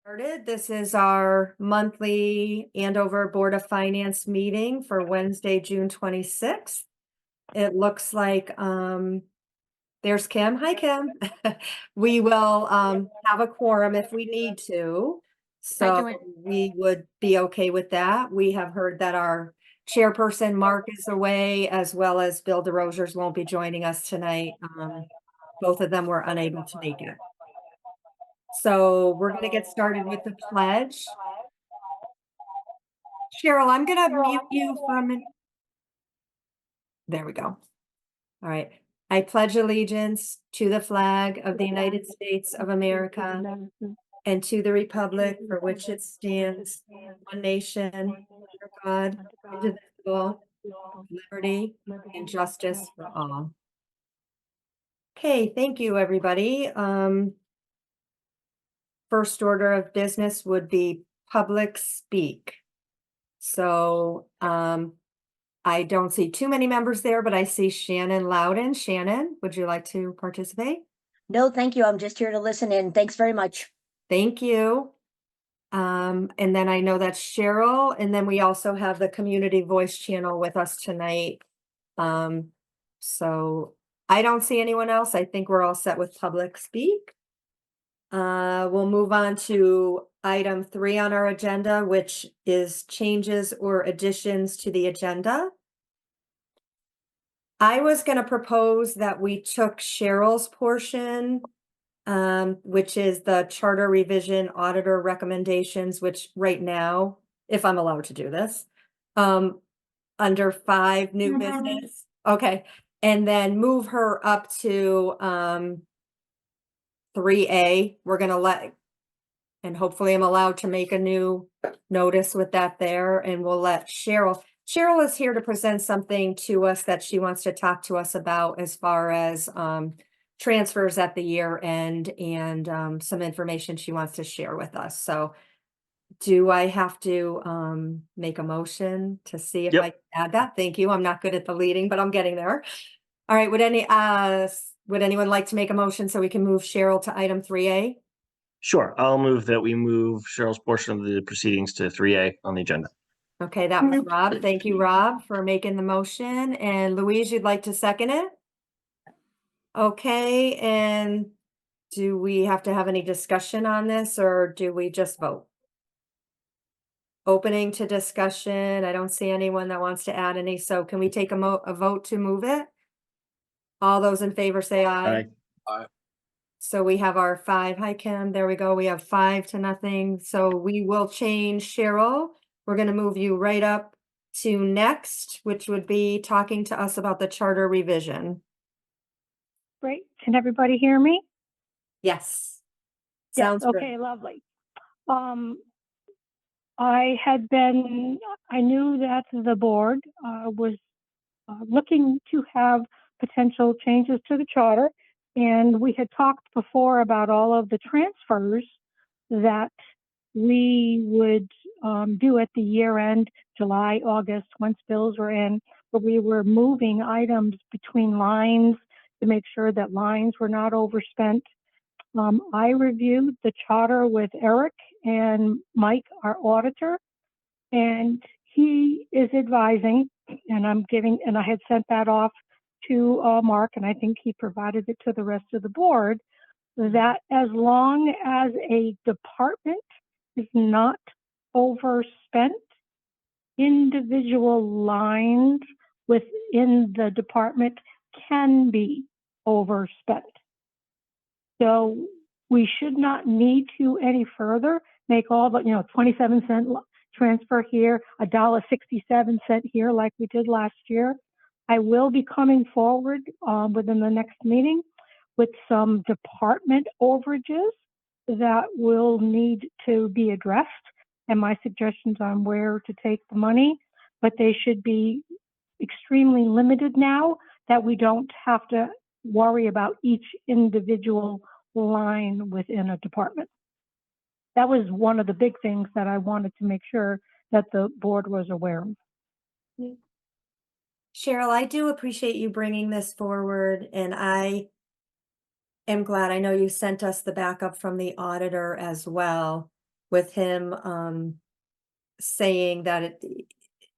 Started. This is our monthly Andover Board of Finance meeting for Wednesday, June 26th. It looks like there's Kim. Hi, Kim. We will have a quorum if we need to. Hi, So Joanne. we would be okay with that. We have heard that our chairperson, Mark, is away, as well as Bill DeRosiers won't be joining us tonight. Both of them were unable to make it. So we're going to get started with the pledge. Cheryl, I'm going to mute you for a minute. There we go. All right. I pledge allegiance to the flag of the United States of America and to the republic for which it stands, one nation, under God, indivisible, with liberty and justice for all. Okay, thank you, everybody. First order of business would be public speak. So I don't see too many members there, but I see Shannon Loudon. Shannon, would you like to participate? No, thank you. I'm just here to listen in. Thanks very much. Thank you. And then I know that's Cheryl, and then we also have the Community Voice channel with us tonight. So I don't see anyone else. I think we're all set with public speak. We'll move on to item 3 on our agenda, which is changes or additions to the agenda. I was going to propose that we took Cheryl's portion, which is the charter revision auditor recommendations, which right now, if I'm allowed to do this, under 5 new business. Okay. And then move her up to 3A. We're going to and hopefully I'm allowed to make a new notice with that there, and we'll let Cheryl is here to present something to us that she wants to talk to us about as far as transfers at the year end and some information she wants to share with us. So do I have to make a motion to see if I can add that? Thank you. I'm not good at the leading, but I'm getting there. All right. Would anyone like to make a motion so we can move Cheryl to item 3A? Sure. I'll move that we move Cheryl's portion of the proceedings to 3A on the agenda. Okay, that was Rob. Thank you, Rob, for making the motion. And Louise, you'd like to second it? Okay, and do we have to have any discussion on this, or do we just vote? Opening to discussion. I don't see anyone that wants to add any, so can we take a vote to move it? All those in favor say aye. Aye. So we have our 5. Hi, Kim. There we go. We have 5-0. So we will change Cheryl. We're going to move you right up to next, which would be talking to us about the charter revision. Great. Can everybody hear me? Yes. Yes. Sounds Okay, good. lovely. I knew that the board was looking to have potential changes to the charter, and we had talked before about all of the transfers that we would do at the year end, July, August, once bills were in, but we were moving items between lines to make sure that lines were not overspent. I reviewed the charter with Eric and Mike, our auditor, and he is advising, and I had sent that off to Mark, and I think he provided it to the rest of the board, that as long as a department is not overspent, individual lines within the department can be overspent. So we should not need to any further make all the 27-cent transfer here, $1.67 here like we did last year. I will be coming forward within the next meeting with some department overages that will need to be addressed and my suggestions on where to take the money, but they should be extremely limited now that we don't have to worry about each individual line within a department. That was one of the big things that I wanted to make sure that the board was aware of. Cheryl, I do appreciate you bringing this forward, and I am glad. I know you sent us the backup from the auditor as well. with him, saying that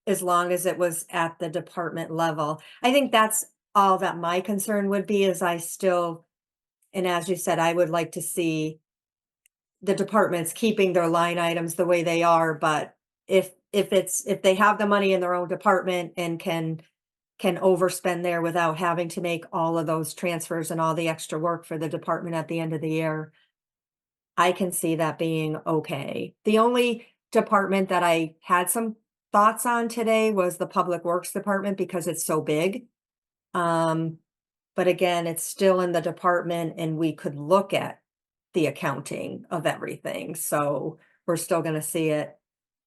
as long as it was at the department level. I think that's all that my concern would be is I still, and as you said, I would like to see the departments keeping their line items the way they are, but if they have the money in their own department and can overspend there without having to make all of those transfers and all the extra work for the department at the end of the year, I can see that being okay. The only department that I had some thoughts on today was the Public Works Department because it's so big. Um, but again, it's still in the department and we could look at the accounting of everything. So we're still gonna see it.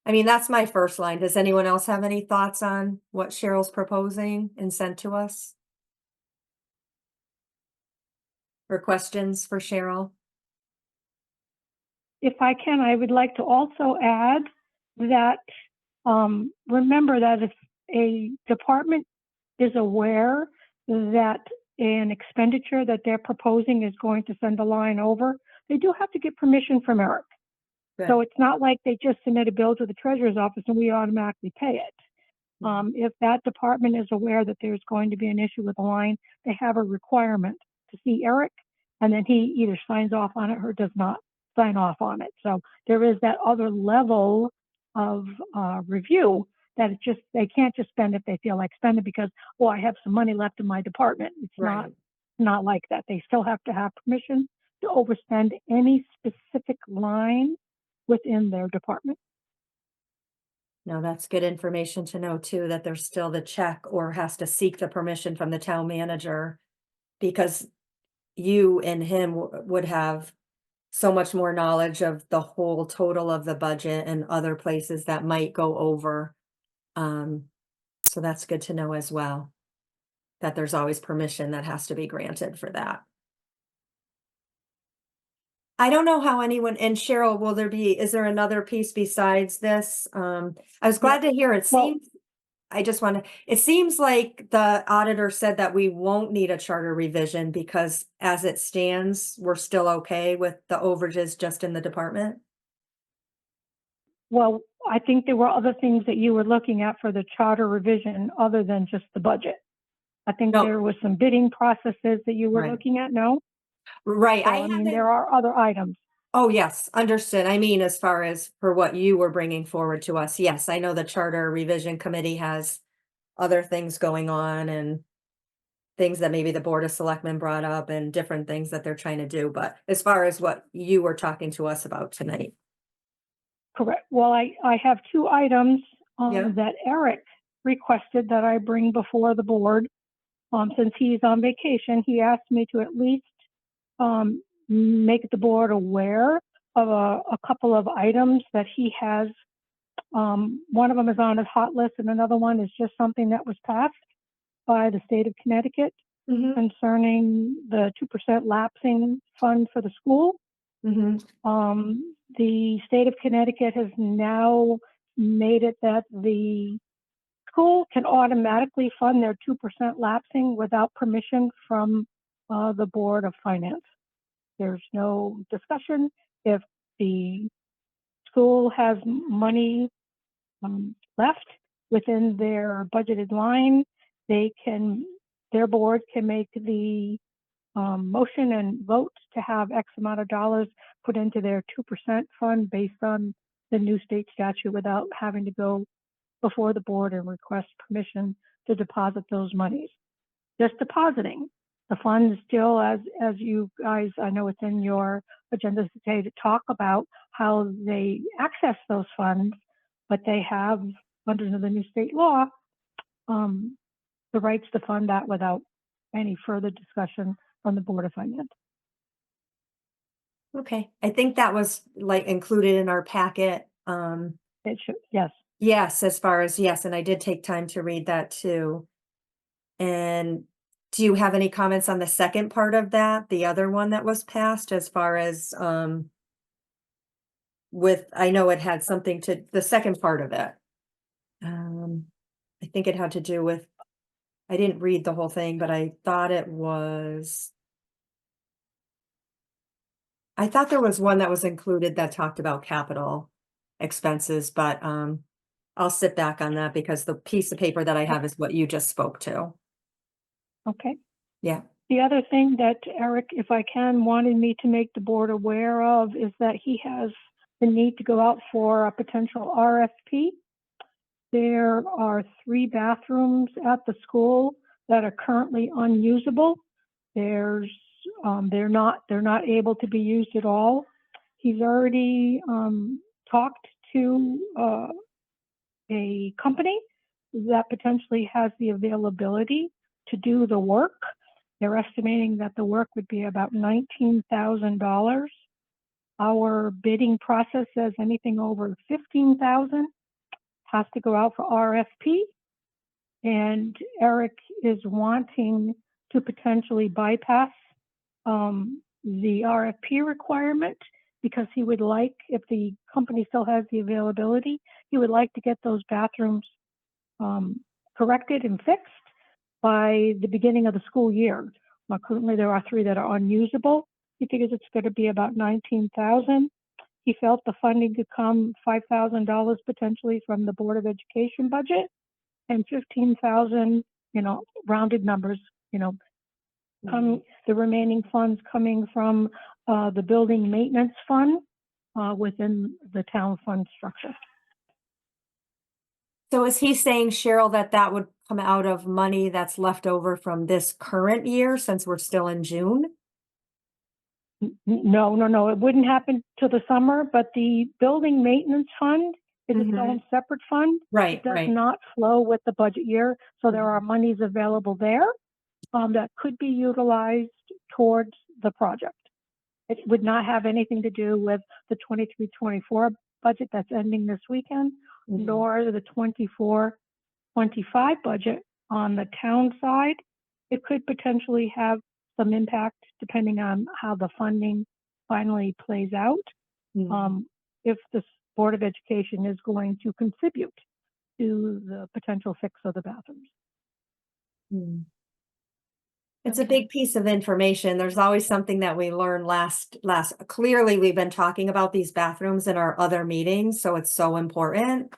I mean, that's my first line. Does anyone else have any thoughts on what Cheryl's proposing and sent to us? Or questions for Cheryl? If I can, I would like to also add that, remember that if a department is aware that an expenditure that they're proposing is going to send a line over, they do have to get permission from Eric. So Good. it's not like they just submit a bill to the treasurer's office and we automatically pay it. If that department is aware that there's going to be an issue with a line, they have a requirement to see Eric, and then he either signs off on it or does not sign off on it. So there is that other level of review that they can't just spend if they feel like spending because, oh, I have some money left in my department. It's Right. not like that. They still have to have permission to overspend any specific line within their department. No, that's good information to know too, that there's still the check or has to seek the permission from the town manager. Because you and him would have so much more knowledge of the whole total of the budget and other places that might go over. Um, so that's good to know as well, that there's always permission that has to be granted for that. I don't know how anyone, and Cheryl, is there another piece besides this? I was glad to hear it Well, seems, it seems like the auditor said that we won't need a charter revision because as it stands, we're still okay with the overages just in the department. Well, I think there were other things that you were looking at for the charter revision other than just the budget. I think No, there was some bidding processes that you were right, looking at, no? right. So, I mean, there are other items. Oh, yes, understood. I mean, as far as for what you were bringing forward to us, yes, I know the Charter Revision Committee has other things going on and things that maybe the Board of Selectmen brought up and different things that they're trying to do. But as far as what you were talking to us about tonight. Correct. Well, I have two items Yeah. that Eric requested that I bring before the board. Since he's on vacation, he asked me to at least make the board aware of a couple of items that he has. One of them is on his hot list, and another one is just something that was passed by the state of Connecticut Mm-hmm. concerning the 2% lapsing fund for the school. Mm-hmm. The state of Connecticut has now made it that the school can automatically fund their 2% lapsing without permission from the Board of Finance. There's no discussion. If the school has money left within their budgeted line, their board can make the motion and vote to have X amount of dollars put into their 2% fund based on the new state statute without having to go before the board and request permission to deposit those monies. Just depositing. The funds still, as you guys, I know it's in your agenda today to talk about how they access those funds, but they have, under the new state law, the rights to fund that without any further discussion from the Board of Finance. Okay. I think that was like included in our packet. It should, yes. Yes, as far as, yes, and I did take time to read that too. And do you have any comments on the second part of that, the other one that was passed as far as, I know it had something to, the second part of it. I think it had to do with, I didn't read the whole thing, but I thought it was, I thought there was one that was included that talked about capital expenses, but, I'll sit back on that because the piece of paper that I have is what you just spoke to. Okay. Yeah. The other thing that Eric, if I can, wanted me to make the board aware of is that he has the need to go out for a potential RFP. There are 3 bathrooms at the school that are currently unusable. They're not able to be used at all. He's already talked to a company that potentially has the availability to do the work. They're estimating that the work would be about $19,000. Our bidding process says anything over $15,000 has to go out for RFP. And Eric is wanting to potentially bypass the RFP requirement because he would like, if the company still has the availability, he would like to get those bathrooms corrected and fixed by the beginning of the school year. Now, currently there are 3 that are unusable. He figures it's going to be about $19,000. He felt the funding could come $5,000 potentially from the Board of Education budget and $15,000, rounded numbers, the remaining funds coming from the building maintenance fund within the town fund structure. So is he saying, Cheryl, that that would come out of money that's left over from this current year since we're still in June? No. It wouldn't happen till the summer, but the building maintenance fund is its own separate fund. Right, It does right. not flow with the budget year. So there are monies available there that could be utilized towards the project. It would not have anything to do with the 23-24 budget that's ending this weekend, nor the 24-25 budget on the town side. It could potentially have some impact depending on how the funding finally plays out. If the Board of Education is going to contribute to the potential fix of the bathrooms. It's a big piece of information. There's always something that we learn clearly we've been talking about these bathrooms in our other meetings, so it's so important.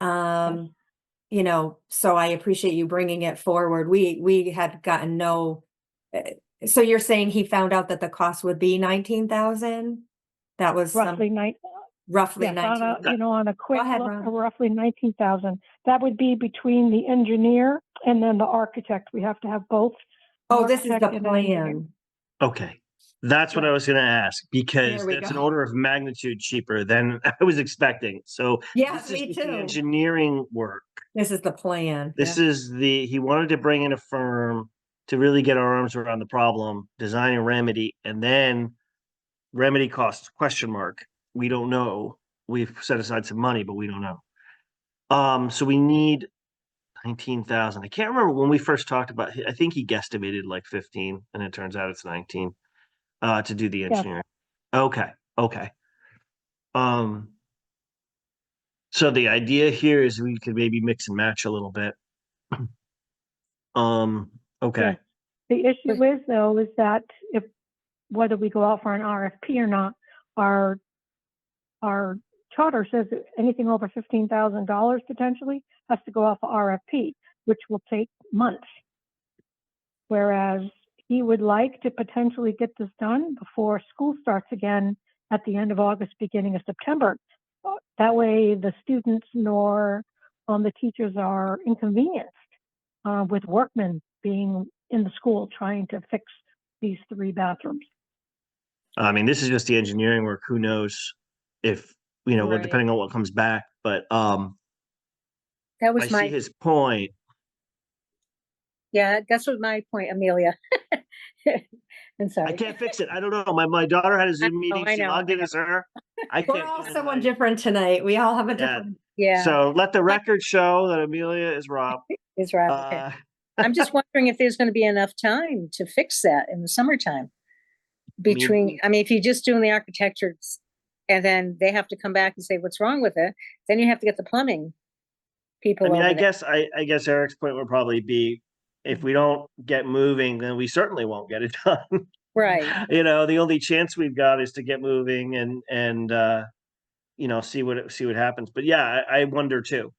So I appreciate you bringing it forward. We had gotten so you're saying he found out that the cost would be 19,000? That was Roughly roughly yes, 19,000. on a quick ahead, look, Ron. roughly 19,000. That would be between the engineer and then the architect. We have to have both. Oh, this is the architect and engineer. plan. Okay. That's what I was going to ask because There we that's an go. order of magnitude cheaper than I was expecting. So Yes, this is me just the too. engineering work. This is the plan. This is he wanted to bring in a firm to really get our arms around the problem, design a remedy, and then remedy costs question mark. We don't know. We've set aside some money, but we don't know. So we need 19,000. I can't remember when we first talked about I think he guesstimated like 15 and it turns out it's 19 to do the engineering. Okay. So the idea here is we could maybe mix and match a little bit. Okay. Yes. The issue is though, is that whether we go out for an RFP or not, our charter says that anything over $15,000 potentially has to go out for RFP, which will take months. Whereas he would like to potentially get this done before school starts again at the end of August, beginning of September. That way the students nor the teachers are inconvenienced with workmen being in the school trying to fix these 3 bathrooms. I mean, this is just the engineering work. Who knows if, Right. depending on what comes back, but That was I see his point. yeah, that's what my point, Amelia. I'm sorry. I can't fix it. I don't know. My daughter had a Zoom meeting. I She know, logged in as her. I We're can't all find someone my- different tonight. We all have a Yeah. different. Yeah, So let the record show that Amelia is Rob. is Rob. Okay. I'm just wondering if there's going to be enough time to fix that in the summertime. I mean, if you're just doing the architecture and then they have to come back and say what's wrong with it, then you have to get the plumbing people. I mean, over I there. guess Eric's point would probably be if we don't get moving, then we certainly won't get it done. Right. You know, the only chance we've got is to get moving and you know, see what happens. But yeah, I wonder too.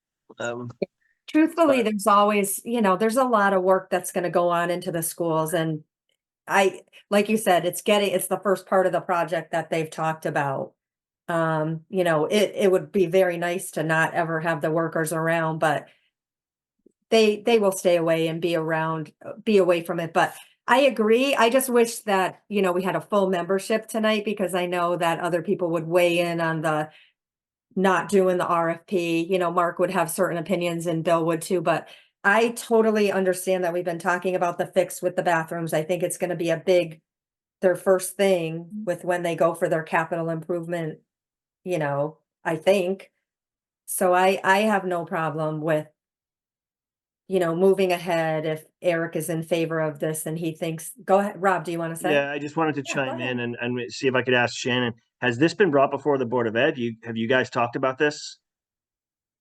Truthfully, But- there's always, there's a lot of work that's gonna go on into the schools, and like you said, it's the first part of the project that they've talked about. It would be very nice to not ever have the workers around, but they will stay away and be around, be away from it. But I agree. I just wish that, we had a full membership tonight, because I know that other people would weigh in on the not doing the RFP. Mark would have certain opinions and Bill would too, but I totally understand that we've been talking about the fix with the bathrooms. I think it's going to be their first thing with when they go for their capital improvement, I think. So I have no problem with, moving ahead if Eric is in favor of this and he thinks, go ahead, Rob, do you want to say? Yeah, I just wanted to Yeah, go chime ahead. in and see if I could ask Shannon, has this been brought before the Board of Ed? Have you guys talked about this?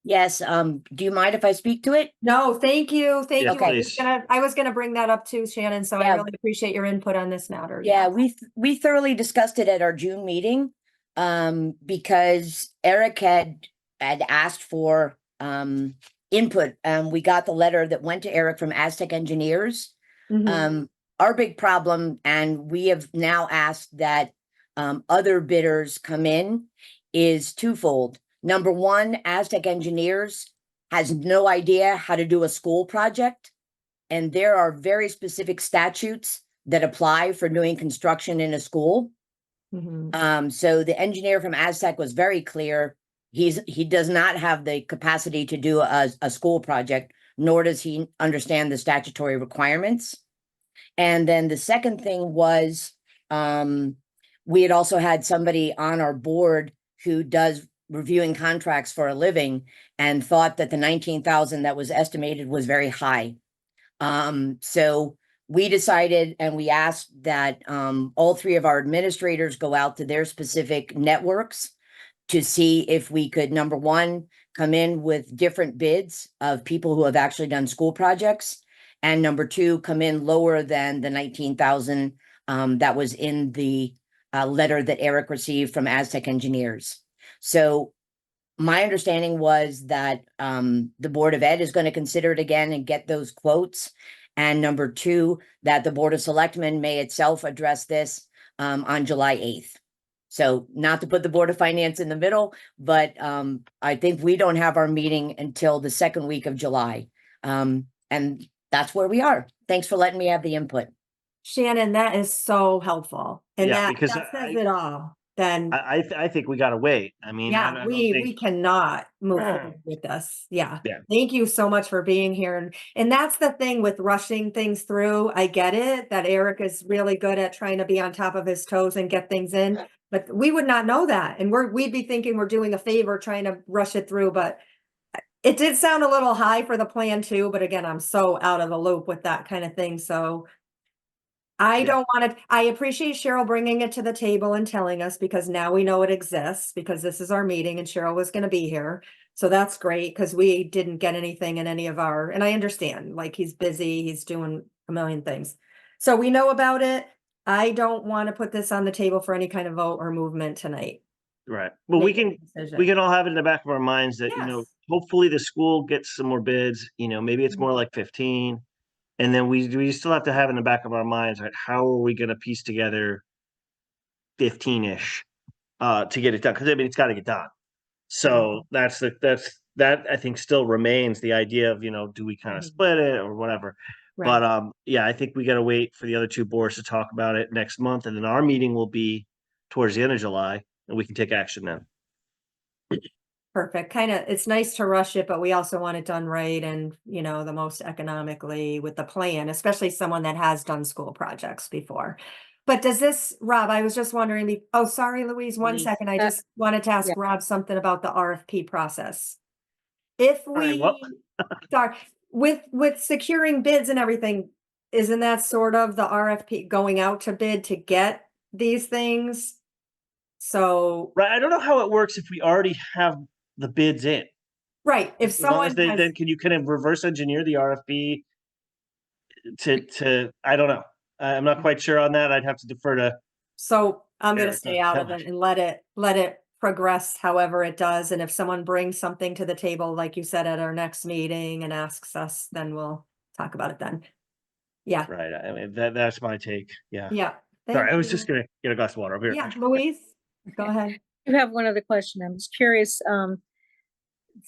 Yes, do you mind if I speak to it? No, thank you. Thank Yeah, you. please. I was gonna bring that up too, Shannon, so I Yeah. really appreciate your input on this matter. Yeah, we thoroughly discussed it at our June meeting, because Eric had asked for input. We got the letter that went to Eric from Aztec Engineers. Mhm. Our big problem, and we have now asked that other bidders come in, is twofold. Number one, Aztec Engineers has no idea how to do a school project, and there are very specific statutes that apply for doing construction in a school. Mhm. So the engineer from Aztec was very clear. He does not have the capacity to do a school project, nor does he understand the statutory requirements. And then the second thing was, we had also had somebody on our board who does reviewing contracts for a living and thought that the 19,000 that was estimated was very high. So we decided and we asked that all three of our administrators go out to their specific networks to see if we could, number one, come in with different bids of people who have actually done school projects. And number two, come in lower than the 19,000 that was in the letter that Eric received from Aztec Engineers. So my understanding was that the Board of Ed is going to consider it again and get those quotes. And number two, that the Board of Selectmen may itself address this on July 8th. So not to put the Board of Finance in the middle, but I think we don't have our meeting until the second week of July. And that's where we are. Thanks for letting me have the input. Shannon, that is so helpful. And Yeah, that because says it all. Then, I think we gotta wait. I mean, I yeah, don't we think. cannot move forward with this. Yeah. Yeah. Thank you so much for being here. And that's the thing with rushing things through. I get it that Eric is really good at trying to be on top of his toes and get things in, but we would not know that. And we'd be thinking we're doing a favor trying to rush it through, but it did sound a little high for the plan too. But again, I'm so out of the loop with that kind of thing. So Yeah. I appreciate Cheryl bringing it to the table and telling us, because now we know it exists, because this is our meeting and Cheryl was going to be here. So that's great, because we didn't get anything in any of and I understand, like, he's busy, he's doing a million things. So we know about it. I don't want to put this on the table for any kind of vote or movement tonight. Right. Well, we Make any can decision. all have it in the back of our minds that, Yes. hopefully the school gets some more bids, maybe it's more like 15. And then we still have to have in the back of our minds, right? How are we gonna piece together 15-ish to get it done? Because I mean, it's got to get done. So that I think still remains the idea of, do we kind of Mhm. split it or whatever. Right. But yeah, I think we got to wait for the other two boards to talk about it next month, and then our meeting will be towards the end of July, and we can take action then. Perfect. It's nice to rush it, but we also want it done right and, the most economically with the plan, especially someone that has done school projects before. But Rob, I was just wondering, oh, sorry, Louise, one Louise. second. I just wanted to ask yeah. Rob something about the RFP process. If Sorry, what? sorry, with securing bids and everything, isn't that sort of the RFP going out to bid to get these things? So, Right. I don't know how it works if we already have the bids in. right, if As long as someone has. then can you kind of reverse engineer the RFP to I don't know. I'm not quite sure on that. I'd have to defer to, So I'm gonna Erica, stay out of tell it and let it progress however it does. And if someone brings something to the table, like you said, at our next meeting and asks us, then we'll talk about it then. Yeah, right, I mean, that's my take, yeah. yeah. Sorry, Thank I was you. just gonna get a glass of water over here. Yeah, Louise, go ahead. I have one other question. I'm just curious,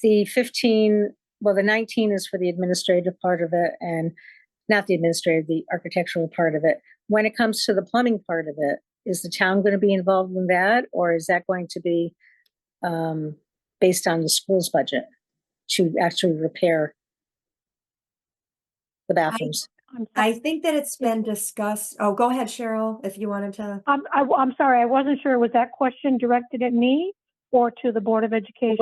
the 15, well, the 19 is for the administrative part of it and not the administrative, the architectural part of it. When it comes to the plumbing part of it, is the town going to be involved in that, or is that going to be based on the school's budget to actually repair the bathrooms? I'm, I think that it's been discussed. Oh, go ahead, Cheryl, if you wanted to. I'm sorry, I wasn't sure, was that question directed at me or to the Board of Education?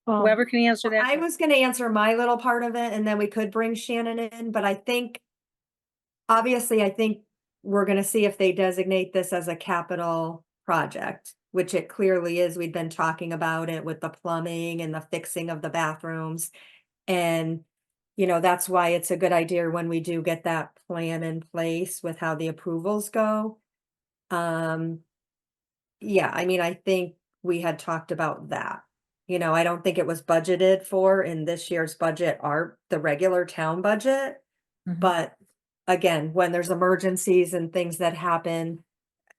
Whoever can answer that. I was gonna answer my little part of it and then we could bring Shannon in, but I think obviously, I think we're gonna see if they designate this as a capital project, which it clearly is. We've been talking about it with the plumbing and the fixing of the bathrooms. And, that's why it's a good idea when we do get that plan in place with how the approvals go. Yeah, I mean, I think we had talked about that. I don't think it was budgeted for in this year's budget, the regular town budget. Mhm. But again, when there's emergencies and things that happen,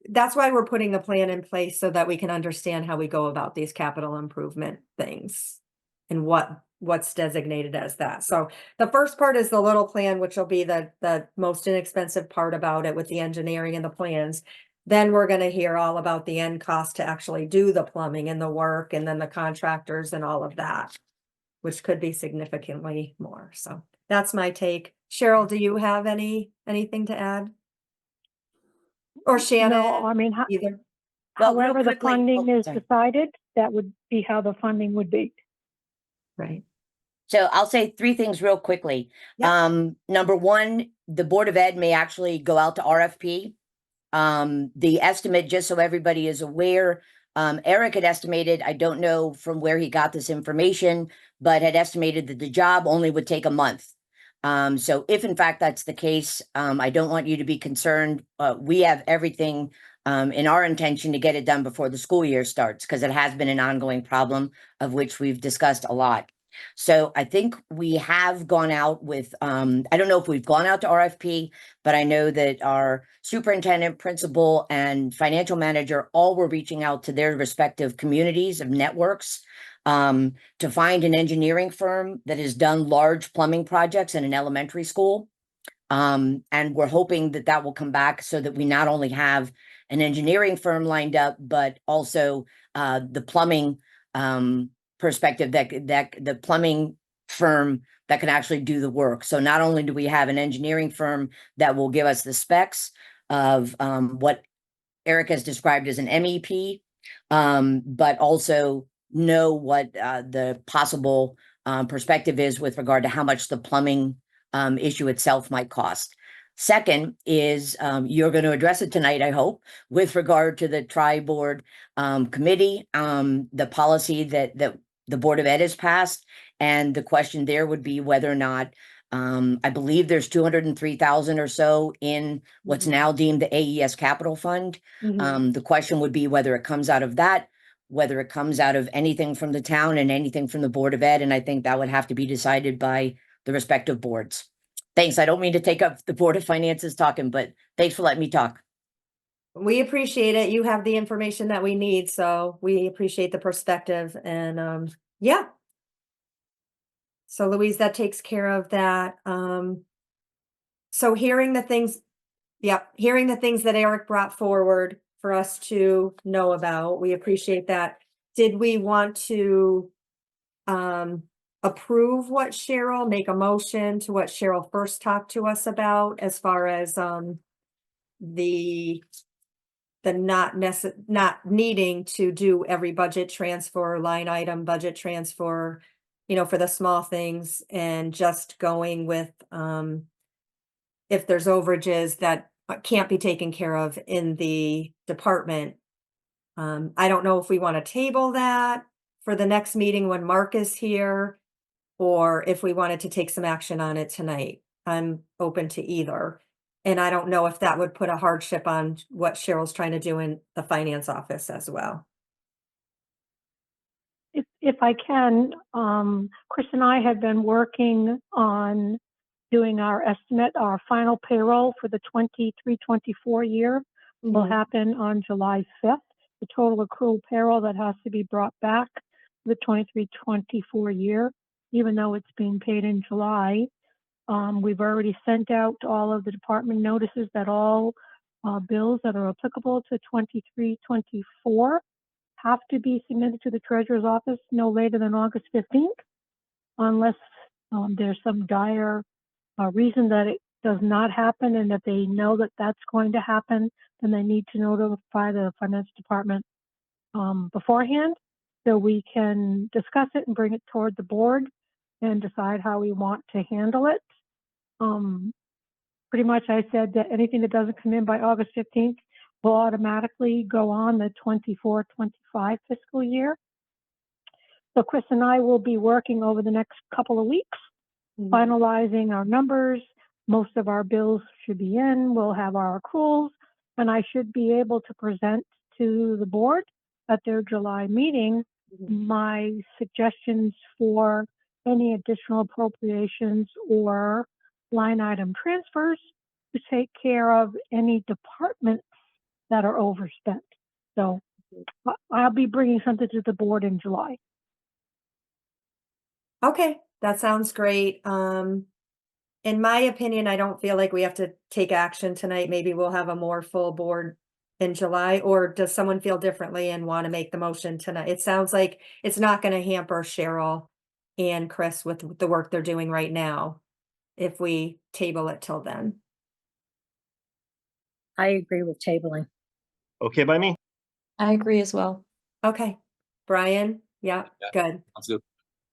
that's why we're putting the plan in place so that we can understand how we go about these capital improvement things and what's designated as that. So the first part is the little plan, which will be the most inexpensive part about it with the engineering and the plans. Then we're going to hear all about the end cost to actually do the plumbing and the work and then the contractors and all of that, which could be significantly more. So that's my take. Cheryl, do you have anything to add? Or No, Shannon, I mean, either? Well, real however the quickly- funding oh, is sorry. decided, that would be how the funding would be. Right. So I'll say three things real quickly. Yep. Number one, the Board of Ed may actually go out to RFP. The estimate, just so everybody is aware, Eric had estimated, I don't know from where he got this information, but had estimated that the job only would take a month. So if in fact that's the case, I don't want you to be concerned. We have everything in our intention to get it done before the school year starts, because it has been an ongoing problem of which we've discussed a lot. So I think we have gone out with, I don't know if we've gone out to RFP, but I know that our superintendent, principal, and financial manager all were reaching out to their respective communities of networks to find an engineering firm that has done large plumbing projects in an elementary school. And we're hoping that that will come back so that we not only have an engineering firm lined up, but also the plumbing perspective that the plumbing firm that can actually do the work. So not only do we have an engineering firm that will give us the specs of what Eric has described as an MEP, but also know what the possible perspective is with regard to how much the plumbing issue itself might cost. Second is you're going to address it tonight, I hope, with regard to the tri-board committee, the policy that the Board of Ed has passed. And the question there would be whether or not, I believe there's 203,000 or so in what's Mhm. now deemed the AES Capital Fund. Mhm. The question would be whether it comes out of that, whether it comes out of anything from the town and anything from the Board of Ed. And I think that would have to be decided by the respective boards. Thanks. I don't mean to take up the Board of Finances talking, but thanks for letting me talk. We appreciate it. You have the information that we need, so we appreciate the perspective and yeah. So Louise, that takes care of that. So hearing the things that Eric brought forward for us to know about, we appreciate that. Did we want to approve what Cheryl, make a motion to what Cheryl first talked to us about as far as the not needing to do every budget transfer, line item budget transfer, for the small things, and just going with if there's overages that can't be taken care of in the department. I don't know if we want to table that for the next meeting when Mark is here, or if we wanted to take some action on it tonight. I'm open to either. And I don't know if that would put a hardship on what Cheryl's trying to do in the finance office as well. If I can, Chris and I have been working on doing our estimate, our final payroll for the 23-24 year will Mhm. happen on July 5th. The total accrual payroll that has to be brought back for the 23-24 year, even though it's being paid in July. We've already sent out all of the department notices that all bills that are applicable to 23-24 have to be submitted to the treasurer's office no later than August 15th, unless there's some dire reason that it does not happen, and that they know that that's going to happen, then they need to notify the finance department beforehand, so we can discuss it and bring it toward the board and decide how we want to handle it. Pretty much I said that anything that doesn't come in by August 15th will automatically go on the 24-25 fiscal year. So Chris and I will be working over the next couple of weeks, Mhm. finalizing our numbers. Most of our bills should be in. We'll have our accruals, and I should be able to present to the board at their July meeting my suggestions for any additional appropriations or line item transfers to take care of any departments that are overspent. So I'll be bringing something to the board in July. Okay, that sounds great. In my opinion, I don't feel like we have to take action tonight. Maybe we'll have a more full board in July, or does someone feel differently and want to make the motion tonight? It sounds like it's not going to hamper Cheryl and Chris with the work they're doing right now if we table it till then. I agree with tabling. Okay by me. I agree as well. Okay, Brian? Yeah, Yeah. good. Sounds good.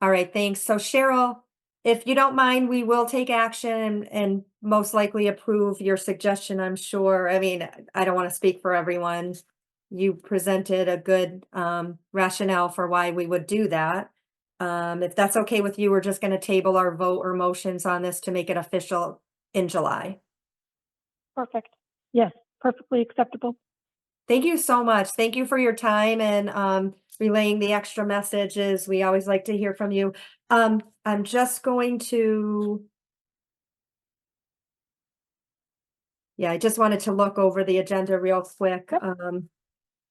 All right, thanks. So Cheryl, if you don't mind, we will take action and most likely approve your suggestion, I'm sure. I mean, I don't want to speak for everyone. You presented a good rationale for why we would do that. If that's okay with you, we're just going to table our vote or motions on this to make it official in July. Perfect. Yes, perfectly acceptable. Thank you so much. Thank you for your time and relaying the extra messages. We always like to hear from you. I'm just going to. Yeah, I just wanted to look over the agenda real quick. Yep.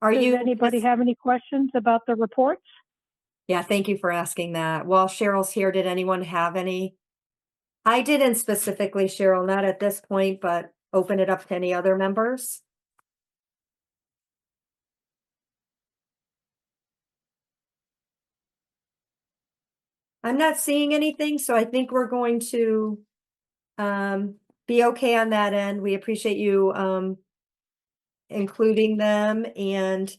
Are Does you? anybody have any questions about the reports? Yeah, thank you for asking that. While Cheryl's here, did anyone have any? I didn't specifically, Cheryl, not at this point, but open it up to any other members. I'm not seeing anything, so I think we're going to be okay on that end. We appreciate you including them, and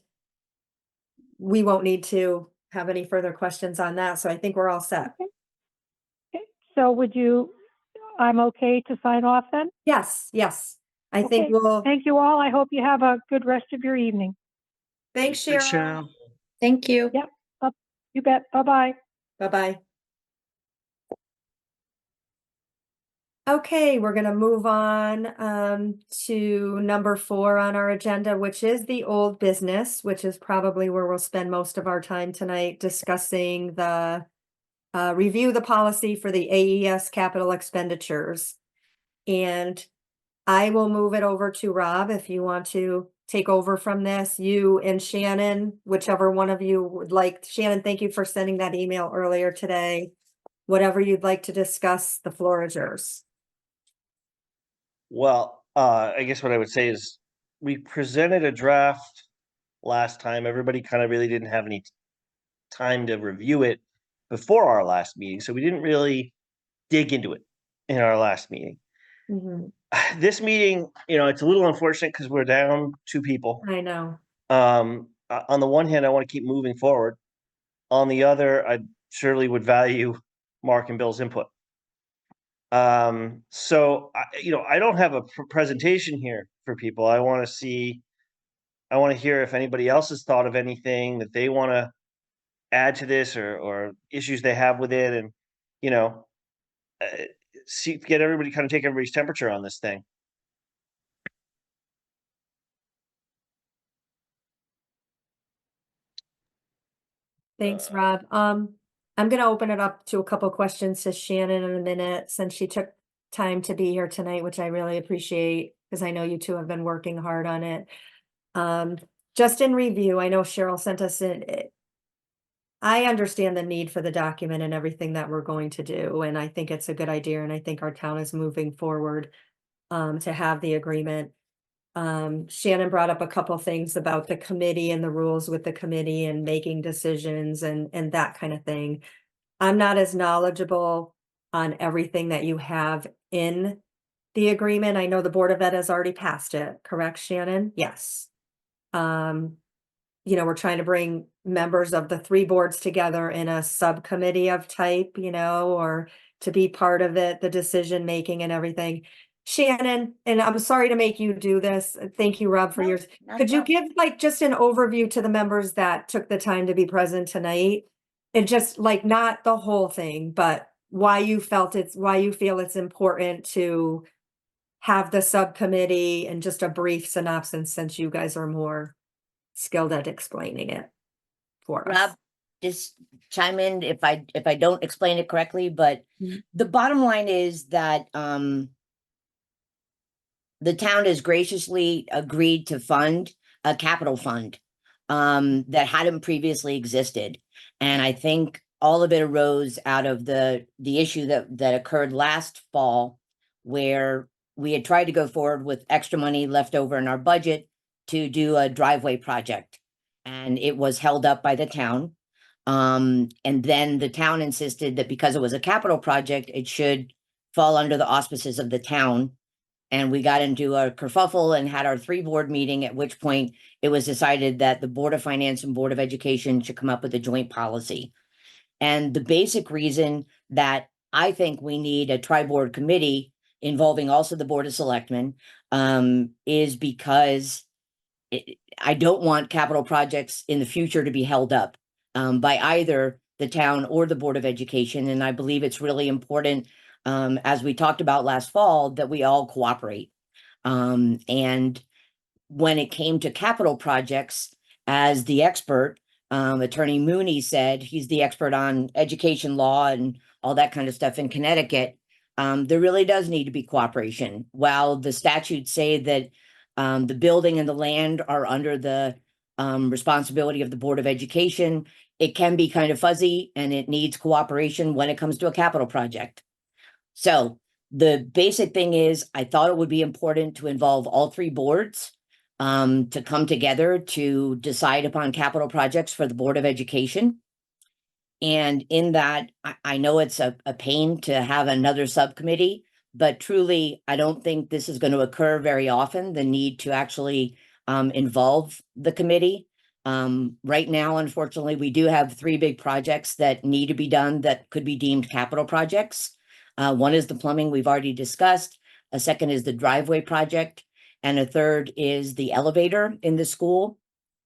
we won't need to have any further questions on that. So I think we're all set. Okay. So I'm okay to sign off then? Yes, yes. I think Okay. we'll. Thank you all. I hope you have a good rest of your evening. Thanks, Thanks, Cheryl. Cheryl. Thank you. Yep. You bet. Bye-bye. Bye-bye. Okay, we're gonna move on to number 4 on our agenda, which is the old business, which is probably where we'll spend most of our time tonight discussing the review the policy for the AES capital expenditures. And I will move it over to Rob if you want to take over from this. You and Shannon, whichever one of you would like. Shannon, thank you for sending that email earlier today. Whatever you'd like to discuss, the floor is yours. Well, I guess what I would say is we presented a draft last time. Everybody kind of really didn't have any time to review it before our last meeting, so we didn't really dig into it in our last meeting. Mhm. This meeting, it's a little unfortunate because we're down 2 people. I know. On the one hand, I want to keep moving forward. On the other, I surely would value Mark and Bill's input. So I don't have a presentation here for people. I want to hear if anybody else has thought of anything that they want to add to this or issues they have with it, and uh, take everybody's temperature on this thing. Thanks, Rob. I'm gonna open it up to a couple questions to Shannon in a minute, since she took time to be here tonight, which I really appreciate, because I know you two have been working hard on it. Just in review, I know Cheryl sent us I understand the need for the document and everything that we're going to do, and I think it's a good idea, and I think our town is moving forward to have the agreement. Shannon brought up a couple things about the committee and the rules with the committee and making decisions and that kind of thing. I'm not as knowledgeable on everything that you have in the agreement. I know the Board of Ed has already passed it, correct, Shannon? Yes. We're trying to bring members of the three boards together in a subcommittee of type, or to be part of it, the decision making and everything. Shannon, and I'm sorry to make you do this. Thank you, Rob, for No, yours. not Could at you all. give just an overview to the members that took the time to be present tonight? And just not the whole thing, but why you feel it's important to have the subcommittee, and just a brief synopsis, since you guys are more skilled at explaining it for us. Rob, just chime in if I don't explain it correctly, but Mhm. the bottom line is that the town has graciously agreed to fund a capital fund that hadn't previously existed. And I think all of it arose out of the issue that occurred last fall, where we had tried to go forward with extra money left over in our budget to do a driveway project. And it was held up by the town. And then the town insisted that because it was a capital project, it should fall under the auspices of the town. And we got into a kerfuffle and had our 3-board meeting, at which point it was decided that the Board of Finance and Board of Education should come up with a joint policy. And the basic reason that I think we need a tri-board committee involving also the Board of Selectmen is because I don't want capital projects in the future to be held up by either the town or the Board of Education. And I believe it's really important, as we talked about last fall, that we all cooperate. And when it came to capital projects, as the expert, Attorney Mooney said, he's the expert on education law and all that kind of stuff in Connecticut. There really does need to be cooperation. While the statutes say that the building and the land are under the responsibility of the Board of Education, it can be kind of fuzzy, and it needs cooperation when it comes to a capital project. So the basic thing is, I thought it would be important to involve all 3 boards to come together to decide upon capital projects for the Board of Education. And in that, I know it's a pain to have another subcommittee, but truly, I don't think this is going to occur very often, the need to actually involve the committee. Right now, unfortunately, we do have 3 big projects that need to be done that could be deemed capital projects. One is the plumbing we've already discussed. A second is the driveway project. And a third is the elevator in the school,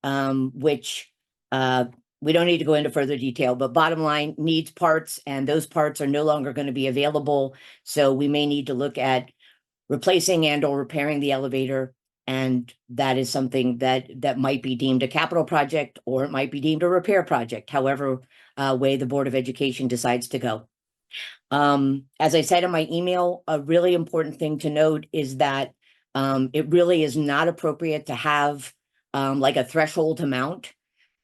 which we don't need to go into further detail, but bottom line, needs parts, and those parts are no longer going to be available. So we may need to look at replacing and or repairing the elevator. And that is something that might be deemed a capital project, or it might be deemed a repair project, however way the Board of Education decides to go. As I said in my email, a really important thing to note is that it really is not appropriate to have like a threshold amount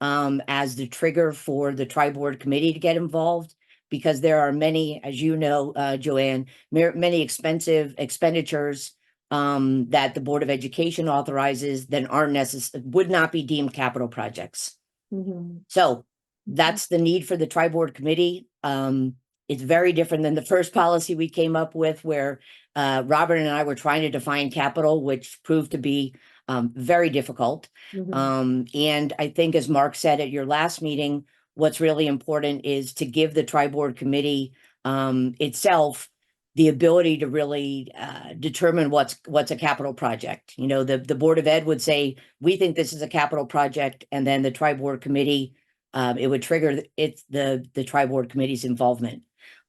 as the trigger for the tri-board committee to get involved, because there are many, as you know, Joanne, many expensive expenditures that the Board of Education authorizes that aren't would not be deemed capital projects. Mhm. So that's the need for the tri-board committee. It's very different than the first policy we came up with, where Robert and I were trying to define capital, which proved to be very difficult. Mhm. And I think, as Mark said at your last meeting, what's really important is to give the tri-board committee itself the ability to really determine what's a capital project. You know, the Board of Ed would say, we think this is a capital project, and then the tri-board committee, it would trigger the tri-board committee's involvement.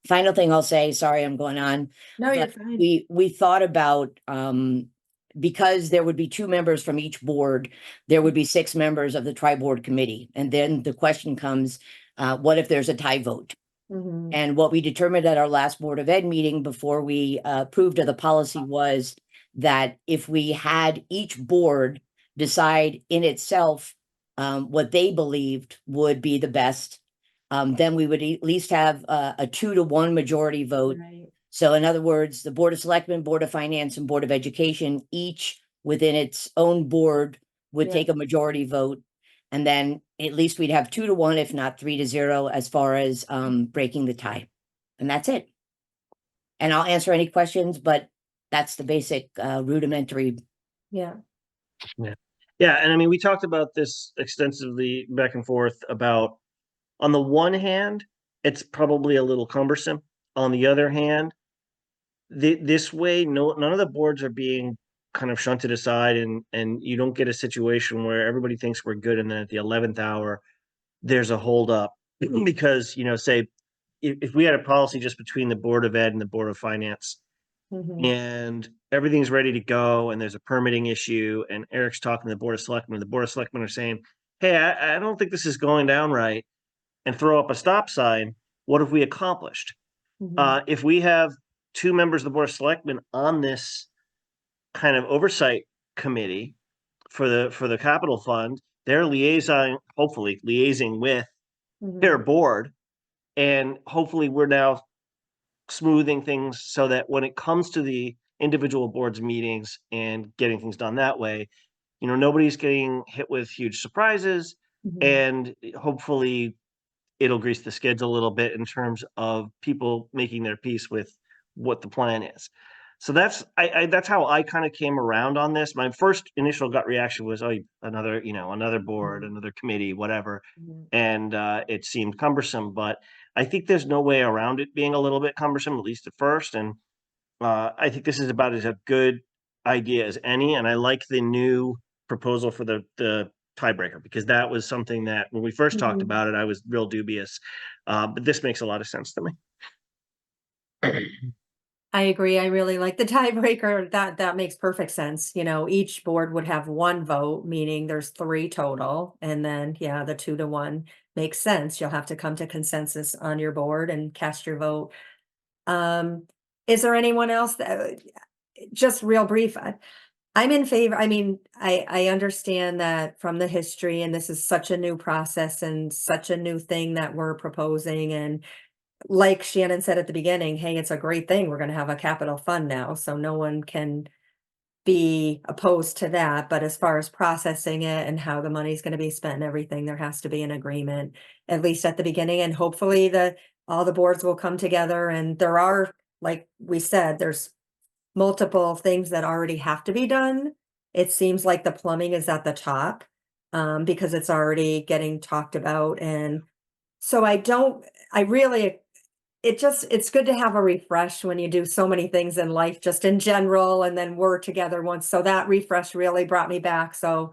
Final thing I'll say, sorry, I'm going on. No, you're But fine. we thought about, because there would be 2 members from each board, there would be 6 members of the tri-board committee. And then the question comes, What if there's a tie vote? Mhm. And what we determined at our last Board of Ed meeting before we approved of the policy was that if we had each board decide in itself what they believed would be the best, then we would at least have a 2-to-1 majority vote. Right. So in other words, the Board of Selectmen, Board of Finance, and Board of Education, each within its own board would Yeah. take a majority vote. And then at least we'd have 2-to-1, if not 3-0, as far as breaking the tie. And that's it. And I'll answer any questions, but that's the basic rudimentary. Yeah. Yeah, and I mean, we talked about this extensively back and forth about, on the one hand, it's probably a little cumbersome. On the other hand, this way, none of the boards are being kind of shunted aside, and you don't get a situation where everybody thinks we're good, and then at the 11th hour, there's a holdup because, say if we had a policy just between the Board of Ed and the Board of Finance, Mhm. and everything's ready to go, and there's a permitting issue, and Eric's talking to the Board of Selectmen, the Board of Selectmen are saying, hey, I don't think this is going down right, and throw up a stop sign, what have we accomplished? Mhm. If we have 2 members of the Board of Selectmen on this kind of oversight committee for the capital fund, they're hopefully liaising with their Mhm. board, and hopefully we're now smoothing things so that when it comes to the individual boards meetings and getting things done that way, nobody's getting hit with huge surprises, Mhm. and hopefully it'll grease the skids a little bit in terms of people making their peace with what the plan is. So that's how I kind of came around on this. My first initial gut reaction was, oh, another board, Mhm. another committee, whatever. Mhm. And it seemed cumbersome, but I think there's no way around it being a little bit cumbersome, at least at first. And I think this is about as a good idea as any. And I like the new proposal for the tiebreaker, because that was something that when we first talked Mhm. about it, I was real dubious. But this makes a lot of sense to me. I agree. I really like the tiebreaker. That makes perfect sense. Each board would have one vote, meaning there's 3 total. And then, yeah, the 2-to-1 makes sense. You'll have to come to consensus on your board and cast your vote. Is there anyone else that, just real brief, I'm in favor. I mean, I understand that from the history, and this is such a new process and such a new thing that we're proposing. And like Shannon said at the beginning, hey, it's a great thing. We're going to have a capital fund now, so no one can be opposed to that. But as far as processing it and how the money's going to be spent and everything, there has to be an agreement, at least at the beginning. And hopefully all the boards will come together. And there are, like we said, there's multiple things that already have to be done. It seems like the plumbing is at the top, because it's already getting talked about. And so I really, it's good to have a refresh when you do so many things in life, just in general, and then we're together once. So that refresh really brought me back. So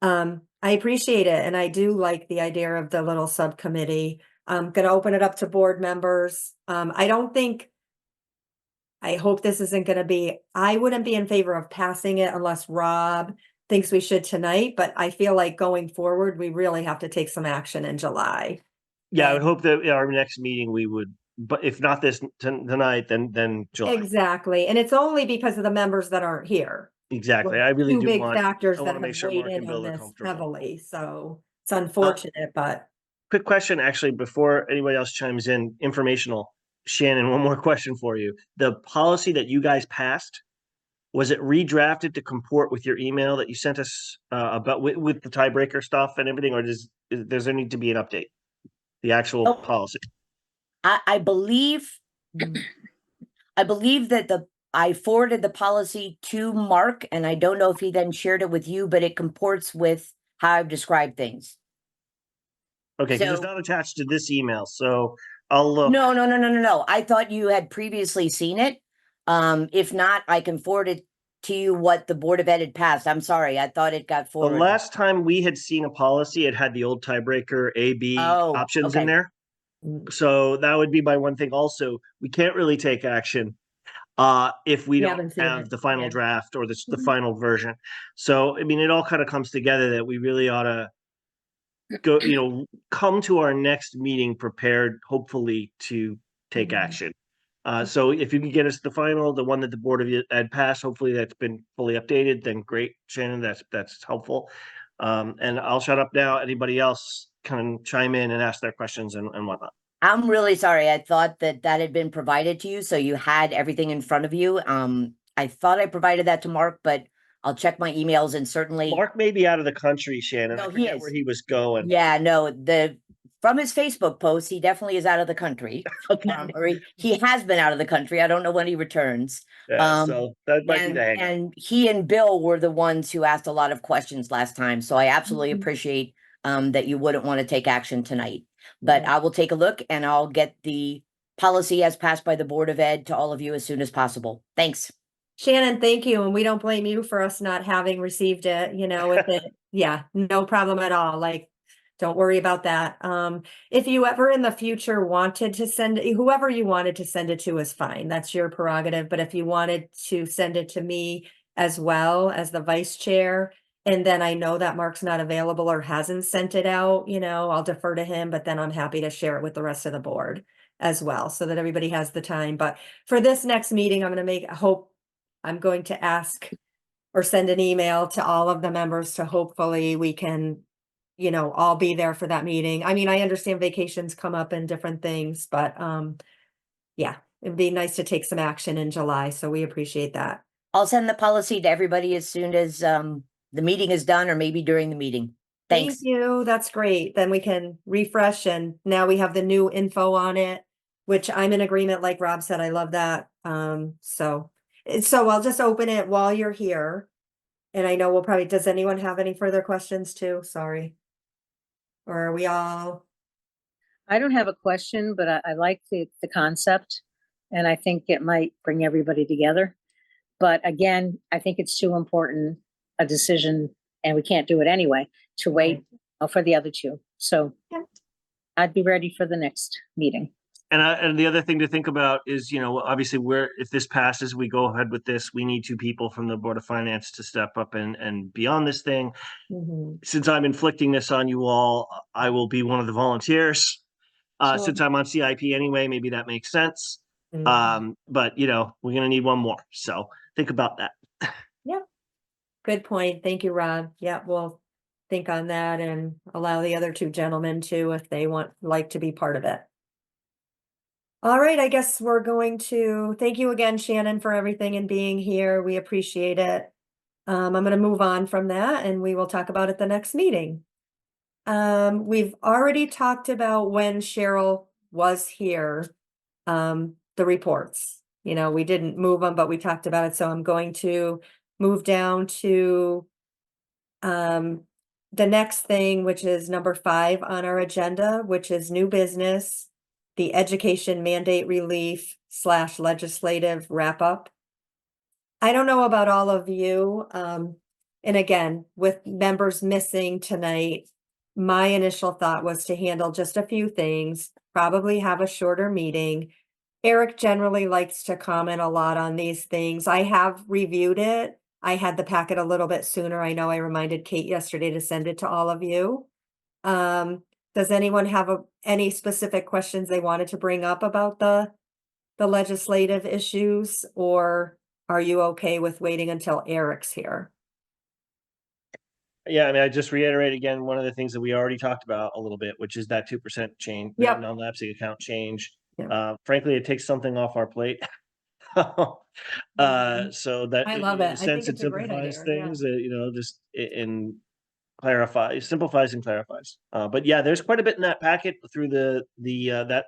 I appreciate it. And I do like the idea of the little subcommittee. I'm going to open it up to board members. I hope this isn't going to be, I wouldn't be in favor of passing it unless Rob thinks we should tonight, but I feel like going forward, we really have to take some action in July. Yeah, I would And hope that our next meeting we would, but if not this tonight, then July. exactly. And it's only because of the members that aren't here. Exactly. We're I really 2 do big want. I factors want that to make have sure weighed Mark and in on Bill are this comfortable. heavily. So it's unfortunate, but Quick question, actually, before anybody else chimes in, informational. Shannon, one more question for you. The policy that you guys passed, was it redrafted to comport with your email that you sent us about with the tiebreaker stuff and everything, or does there need to be an update? The actual Oh. policy. I believe that I forwarded the policy to Mark, and I don't know if he then shared it with you, but it comports with how I've described things. Okay, because it's So not attached to this email, so I'll look. no. I thought you had previously seen it. If not, I can forward it to you what the Board of Ed had passed. I'm sorry, I thought it got The forwarded. last time we had seen a policy, it had the old tiebreaker A, B options in Okay. there. So that would be my one thing. Also, we can't really take action if we we don't haven't seen have it. the final Yeah. draft or the Mhm. final version. So, I mean, it all kind of comes together that we really ought to go, come to our next meeting prepared, hopefully to take Mhm. action. So if you can get us the final, the one that the Board of Ed passed, hopefully that's been fully updated, then great, Shannon, that's helpful. And I'll shut up now. Anybody else can chime in and ask their questions and whatnot. I'm really sorry. I thought that had been provided to you, so you had everything in front of you. I thought I provided that to Mark, but I'll check my emails and certainly. Mark may be out of the country, Shannon. I No, he forget is. where he was going. Yeah, no, from his Facebook post, he definitely is out of the country. Or he has been out of the country. I don't know when he returns. Yeah, so that might be the hang up. And he and Bill were the ones who asked a lot of questions last time, so I absolutely Mhm. appreciate that you wouldn't want to take action tonight. But Yeah. I will take a look and I'll get the policy as passed by the Board of Ed to all of you as soon as possible. Thanks. Shannon, thank you, and we don't blame you for us not having received it, if it, yeah, no problem at all, like, don't worry about that. If you ever in the future wanted to send whoever you wanted to send it to is fine, that's your prerogative, but if you wanted to send it to me as well as the vice chair, and then I know that Mark's not available or hasn't sent it out, I'll defer to him, but then I'm happy to share it with the rest of the board as well, so that everybody has the time, but for this next meeting, I'm going to ask or send an email to all of the members to hopefully we can, all be there for that meeting. I mean, I understand vacations come up and different things, but yeah, it'd be nice to take some action in July. So we appreciate that. I'll send the policy to everybody as soon as the meeting is done or maybe during the meeting. Thank Thanks. you. That's great. Then we can refresh and now we have the new info on it, which I'm in agreement, like Rob said, I love that. So I'll just open it while you're here. And I know does anyone have any further questions too? Sorry. Or are we all, I don't have a question, but I like the concept. And I think it might bring everybody together. But again, I think it's too important a decision, and we can't do it anyway, to wait for the other two. So Yeah. I'd be ready for the next meeting. And the other thing to think about is, obviously if this passes, we go ahead with this, we need 2 people from the Board of Finance to step up and be on this thing. Mhm. Since I'm inflicting this on you all, I will be one of the volunteers. Sure. Since I'm on CIP anyway, maybe that makes sense. Mhm. But we're gonna need one more. So think about that. Yeah, good point. Thank you, Rob. Yeah, we'll think on that and allow the other 2 gentlemen to, if they like to be part of it. All right, I guess we're going to thank you again, Shannon, for everything and being here. We appreciate it. I'm going to move on from that and we will talk about it the next meeting. We've already talked about when Cheryl was here, the reports. We didn't move them, but we talked about it. So I'm going to move down to the next thing, which is number 5 on our agenda, which is new business, the education mandate relief / legislative wrap up. I don't know about all of you. And again, with members missing tonight, my initial thought was to handle just a few things, probably have a shorter meeting. Eric generally likes to comment a lot on these things. I have reviewed it. I had the packet a little bit sooner. I know I reminded Kate yesterday to send it to all of you. Does anyone have any specific questions they wanted to bring up about the legislative issues, or are you okay with waiting until Eric's here? Yeah, I mean, I just reiterate again, one of the things that we already talked about a little bit, which is that 2% change, Yep. non-lapsing account change. Yeah. Frankly, it takes something off our plate. So that I love in it. a I sense, think it it's a great simplifies idea, yeah. things, just in simplifies and clarifies. But yeah, there's quite a bit in that packet through that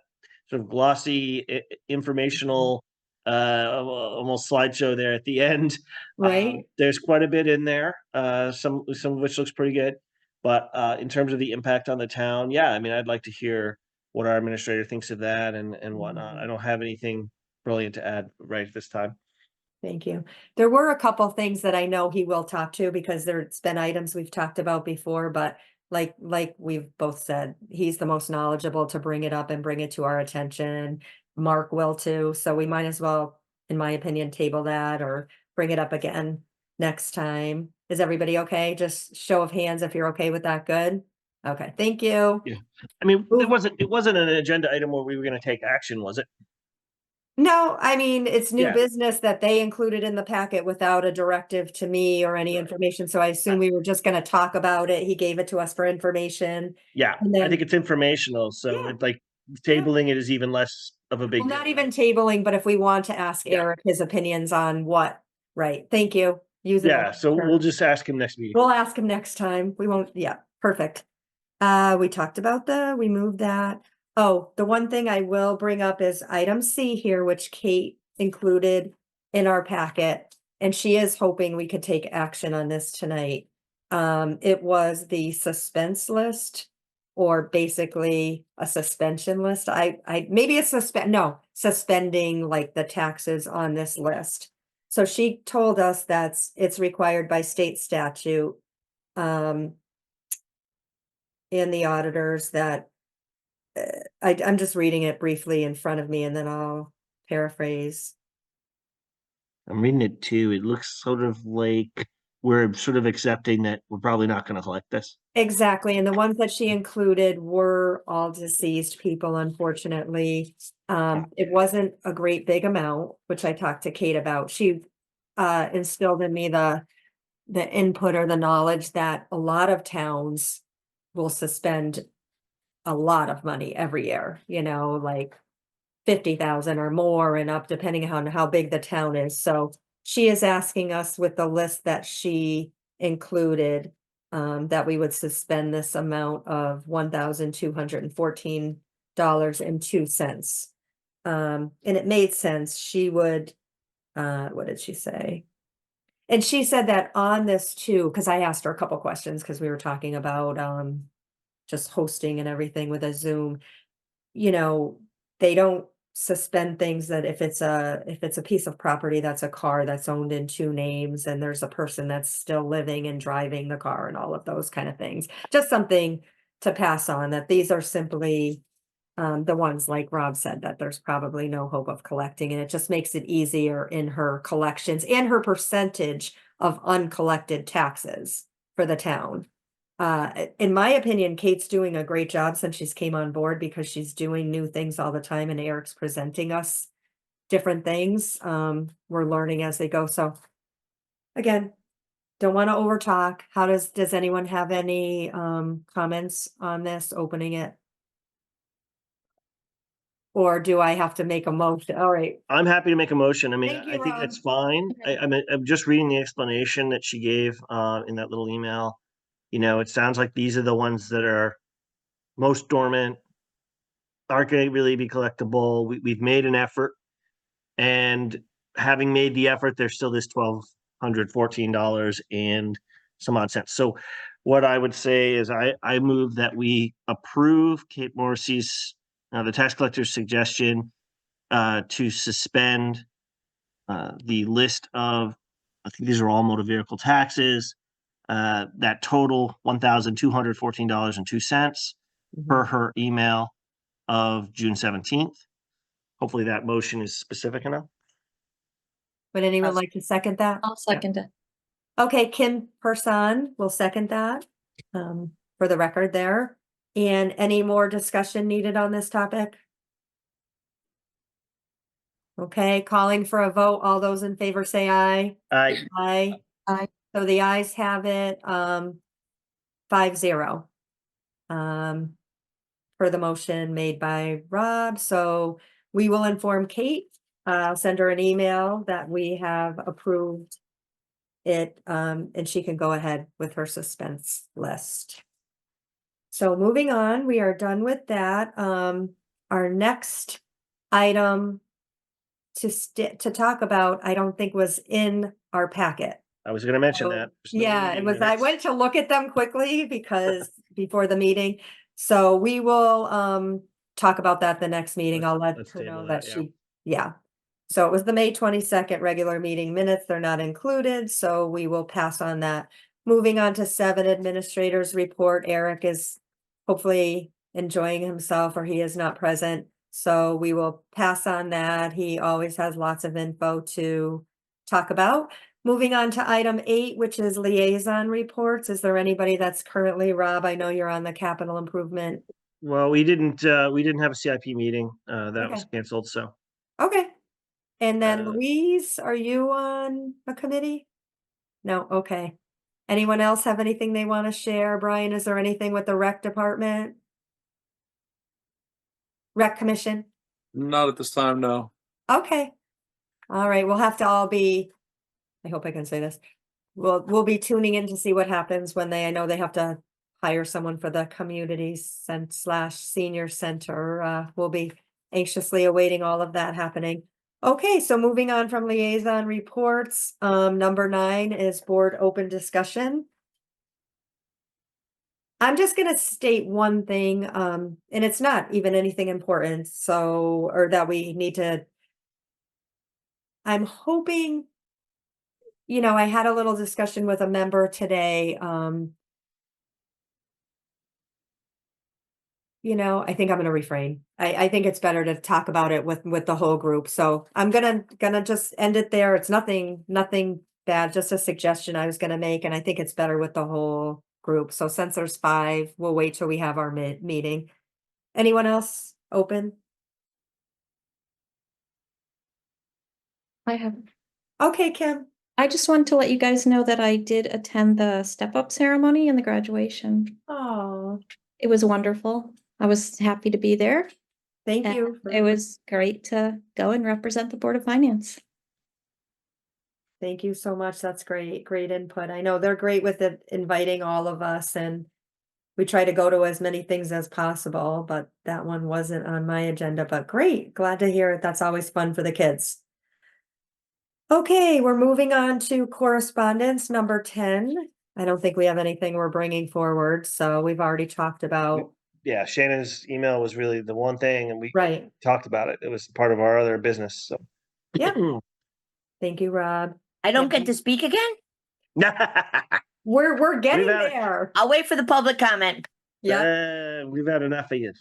sort of glossy informational almost slideshow there at the end. Right? There's quite a bit in there, some of which looks pretty good. But in terms of the impact on the town, yeah, I mean, I'd like to hear what our administrator thinks of that and whatnot. I don't have anything brilliant to add right at this time. Thank you. There were a couple things that I know he will talk to because there's been items we've talked about before, but like we've both said, he's the most knowledgeable to bring it up and bring it to our attention. Mark will too. So we might as well, in my opinion, table that or bring it up again next time. Is everybody okay? Just show of hands if you're okay with that. Good. Okay, thank you. Yeah. I mean, it wasn't an agenda item where we were gonna take action, was it? No, I mean, it's new Yeah. business that they included in the packet without a directive to me or any Right. information, so I assume we were just gonna talk about it. He gave it to us for information. Yeah, And I then- think it's informational, so Yeah. it's like tabling it is even less of a big Well, deal. not even tabling, but if we want to ask Yeah. Eric his opinions on what, right, thank you. Using Yeah, that so term. we'll just ask him next meeting. We'll ask him next time. We won't, yeah, perfect. We talked about we moved that. Oh, the one thing I will bring up is item C here, which Kate included in our packet. And she is hoping we could take action on this tonight. It was the suspense list, or basically a suspension list. Maybe it's suspending like the taxes on this list. So she told us it's required by state statute. And the auditors that, I'm just reading it briefly in front of me and then I'll paraphrase. I'm reading it too. It looks sort of like we're sort of accepting that we're probably not gonna collect this. Exactly, and the ones that she included were all deceased people, unfortunately. It wasn't a great big amount, which I talked to Kate about. She instilled in me the input or the knowledge that a lot of towns will suspend a lot of money every year, like 50,000 or more and up, depending on how big the town is. So she is asking us with the list that she included, that we would suspend this amount of $1,214.02. And it made sense. She would, what did she say? And she said that on this too, because I asked her a couple questions because we were talking about just hosting and everything with a Zoom. They don't suspend things that if it's a piece of property that's a car that's owned in two names and there's a person that's still living and driving the car and all of those kind of things. Just something to pass on, that these are simply the ones like Rob said, that there's probably no hope of collecting, and it just makes it easier in her collections and her percentage of uncollected taxes for the town. In my opinion, Kate's doing a great job since she's came on board, because she's doing new things all the time and Eric's presenting us different things. We're learning as they go. So again, don't want to overtalk. Does anyone have any comments on this, opening it? Or do I have to make a motion? All right. I'm happy to make a motion. I mean, Thank you, I think Rob. that's fine. I'm just reading the explanation that she gave in that little email. It sounds like these are the ones that are most dormant, aren't going to really be collectible. We've made an effort, and having made the effort, there's still this $1,214 and some odd cents. So what I would say is I move that we approve Kate Morrissey's, the tax collector's suggestion to suspend the list of, I think these are all motor vehicle taxes, that total $1,214.02 per her email of June 17th. Hopefully that motion is specific enough. Would anyone like to second that? I'll second it. Okay, Kim Person will second that, for the record there. And any more discussion needed on this topic? Okay, calling for a vote. All those in favor say aye. I Aye. Aye. So the ayes have it, 5-0. For the motion made by Rob, so we will inform Kate. I'll send her an email that we have approved it, and she can go ahead with her suspense list. So moving on, we are done with that. Our next item to talk about, I don't think was in our packet. was going to mention So, that. There's no yeah, it meeting was, I minutes. went to look at them quickly because before the meeting. So we will talk about that the next meeting. I'll let Let's her table know that, that yeah. So it was the May 22nd regular meeting minutes. They're not included, so we will pass on that. Moving on to 7 administrators report. Eric is hopefully enjoying himself, or he is not present. So we will pass on that. He always has lots of info to talk about. Moving on to item 8, which is liaison reports. Is there anybody that's currently, Rob? I know you're on the capital improvement. Well, we didn't have a CIP meeting. That was Okay. canceled, so. Okay. And then Uh, Louise, are you on a committee? No, okay. Anyone else have anything they want to share? Brian, is there anything with the rec department? Rec commission? Not at this time, no. Okay. All right, we'll have to all be, I hope I can say this. We'll be tuning in to see what happens when I know they have to hire someone for the community / senior center. We'll be anxiously awaiting all of that happening. Okay, so moving on from liaison reports, number 9 is board open discussion. I'm just gonna state one thing, and it's not even anything important, or that we need to. I'm hoping, I had a little discussion with a member today, I think I'm gonna refrain. I think it's better to talk about it with the whole group, so I'm gonna just end it there. It's nothing bad, just a suggestion I was gonna make, and I think it's better with the whole group. So since there's 5, we'll wait till we have our meeting. Anyone else open? I have, Okay, Kim. I just wanted to let you guys know that I did attend the step-up ceremony and the graduation. Oh, It was wonderful. I was happy to be there. thank and you. It was great to go and represent the Board of Finance. Thank you so much. That's great input. I know they're great with inviting all of us, and we try to go to as many things as possible, but that one wasn't on my agenda, but great. Glad to hear it. That's always fun for the kids. Okay, we're moving on to correspondence number 10. I don't think we have anything we're bringing forward, so we've already talked about, Yeah, Shannon's email was really the one thing, and we right. talked about it. It was part of our other business, so. Yeah. Thank you, Rob. I don't get to speak again? We're getting had it. there. I'll wait for the public comment. Yeah. We've had enough of you.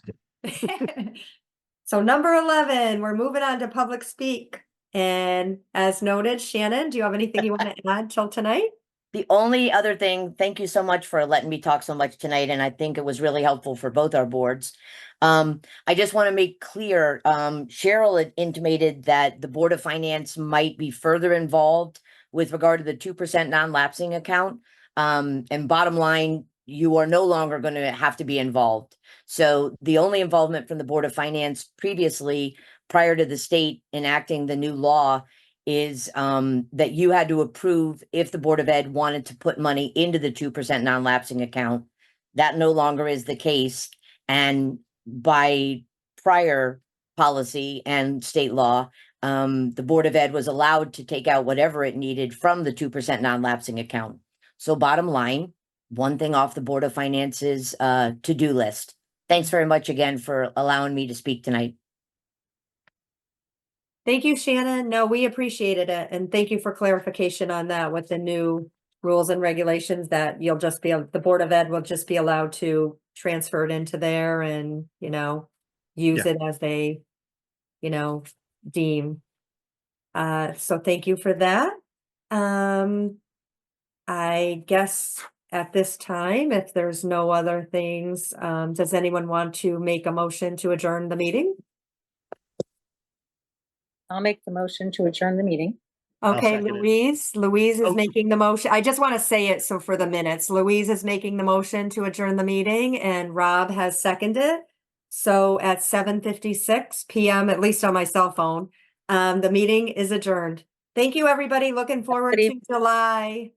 So number 11, we're moving on to public speak. And as noted, Shannon, do you have anything you want to add till tonight? The only other thing, thank you so much for letting me talk so much tonight, and I think it was really helpful for both our boards. I just want to make clear, Cheryl had intimated that the Board of Finance might be further involved with regard to the 2% non-lapsing account. And bottom line, you are no longer going to have to be involved. So the only involvement from the Board of Finance previously, prior to the state enacting the new law, is that you had to approve if the Board of Ed wanted to put money into the 2% non-lapsing account. That no longer is the case. And by prior policy and state law, the Board of Ed was allowed to take out whatever it needed from the 2% non-lapsing account. So bottom line, one thing off the Board of Finance's to-do list. Thanks very much again for allowing me to speak tonight. Thank you, Shannon. No, we appreciated it. And thank you for clarification on that with the new rules and regulations that the Board of Ed will just be allowed to transfer it into there and, use it as they, deem. So thank you for that. I guess at this time, if there's no other things, does anyone want to make a motion to adjourn the meeting? I'll make the motion to adjourn the meeting. Okay, second it. Louise is Oh. making the motion. I just want to say it so for the minutes. Louise is making the motion to adjourn the meeting and Rob has seconded. So at 7:56 PM, at least on my cell phone, the meeting is adjourned. Thank you, everybody. Looking forward Good to July.